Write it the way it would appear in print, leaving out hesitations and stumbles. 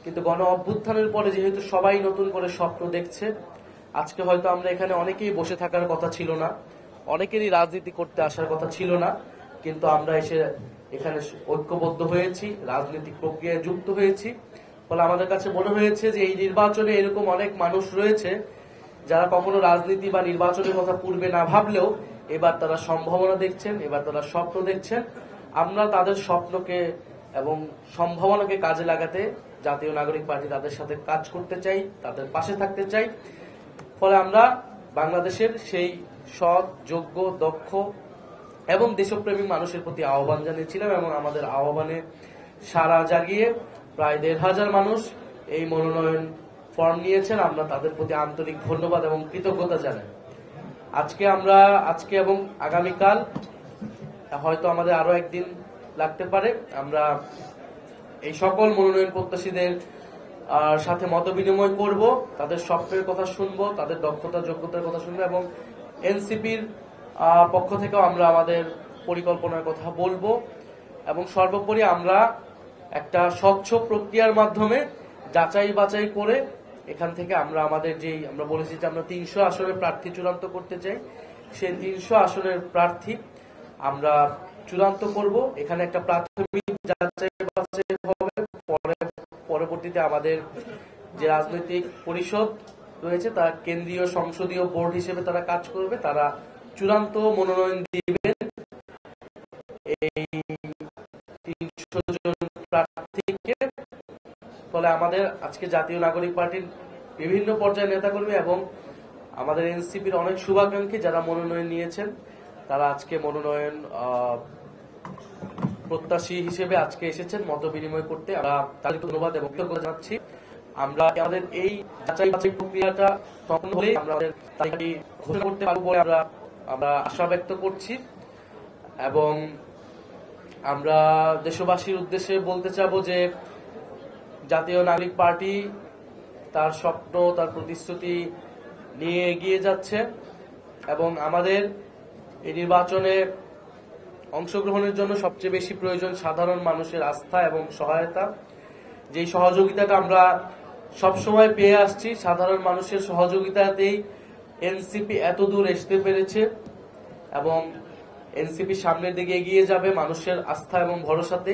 কিন্তু গণ অভ্যুত্থানের পরে যেহেতু সবাই নতুন করে স্বপ্ন দেখছে, আজকে হয়তো আমরা এখানে অনেকেই বসে থাকার কথা ছিল না, অনেকেরই রাজনীতি করতে আসার কথা ছিল না, কিন্তু আমরা এসে এখানে ঐক্যবদ্ধ হয়েছি, রাজনৈতিক প্রক্রিয়ায় যুক্ত হয়েছি। ফলে আমাদের কাছে মনে হয়েছে যে এই নির্বাচনে এরকম অনেক মানুষ রয়েছে যারা কখনো রাজনীতি বা নির্বাচনের কথা পূর্বে না ভাবলেও এবার তারা সম্ভাবনা দেখছেন, এবার তারা স্বপ্ন দেখছেন। আমরা তাদের স্বপ্নকে এবং সম্ভাবনাকে কাজে লাগাতে জাতীয় নাগরিক পার্টি তাদের সাথে কাজ করতে চাই, তাদের পাশে থাকতে চাই। ফলে আমরা বাংলাদেশের সেই সৎ, যোগ্য, দক্ষ এবং দেশপ্রেমিক মানুষের প্রতি আহ্বান জানিয়েছিলাম এবং আমাদের আহ্বানে সাড়া জাগিয়ে প্রায় ১,৫০০ মানুষ এই মনোনয়ন ফর্ম নিয়েছেন। আমরা তাদের প্রতি আন্তরিক ধন্যবাদ এবং কৃতজ্ঞতা জানাই। আজকে এবং আগামীকাল হয়তো আমাদের আরো একদিন লাগতে পারে, আমরা এই সকল মনোনয়ন প্রত্যাশীদের সাথে মত বিনিময় করব, তাদের স্বপ্নের কথা শুনবো, তাদের দক্ষতা যোগ্যতার কথা শুনবো এবং এনসিপির পক্ষ থেকেও আমরা আমাদের পরিকল্পনার কথা বলবো এবং সর্বোপরি আমরা একটা স্বচ্ছ প্রক্রিয়ার মাধ্যমে যাচাই বাছাই করে এখান থেকে আমরা বলেছি যে আমরা ৩০০ আসনের প্রার্থী চূড়ান্ত করতে চাই। সেই ৩০০ আসনের প্রার্থী আমরা চূড়ান্ত করব। এখানে একটা প্রাথমিক যাচাই বাছাই হবে, পরবর্তীতে আমাদের যে রাজনৈতিক পরিষদ রয়েছে তার কেন্দ্রীয় সংসদীয় বোর্ড হিসেবে তারা কাজ করবে, তারা চূড়ান্ত মনোনয়ন দিবেন এই ৩০০ জন প্রার্থীকে। ফলে আমাদের আজকে জাতীয় নাগরিক পার্টির বিভিন্ন পর্যায়ের নেতাকর্মী এবং আমাদের এনসিপির অনেক শুভাকাঙ্ক্ষী যারা মনোনয়ন নিয়েছেন, তারা আজকে মনোনয়ন প্রত্যাশী হিসেবে আজকে এসেছেন মত বিনিময় করতে। আমরা তাদেরকে ধন্যবাদ এবং কৃতজ্ঞতা জানাচ্ছি। আমরা আমাদের এই যাচাই বাছাই প্রক্রিয়াটা সম্পন্ন হলেই আমরা আমাদের তারিখটি ঘোষণা করতে পারবো বলে আমরা আশা ব্যক্ত করছি এবং আমরা দেশবাসীর উদ্দেশ্যে বলতে চাবো যে জাতীয় নাগরিক পার্টি তার স্বপ্ন, তার প্রতিশ্রুতি নিয়ে এগিয়ে যাচ্ছে এবং আমাদের এই নির্বাচনে অংশগ্রহণের জন্য সবচেয়ে বেশি প্রয়োজন সাধারণ মানুষের আস্থা এবং সহায়তা। যেই সহযোগিতাটা আমরা সবসময় পেয়ে আসছি, সাধারণ মানুষের সহযোগিতাতেই এনসিপি এত দূর আসতে পেরেছে এবং এনসিপি সামনের দিকে এগিয়ে যাবে মানুষের আস্থা এবং ভরসাতে।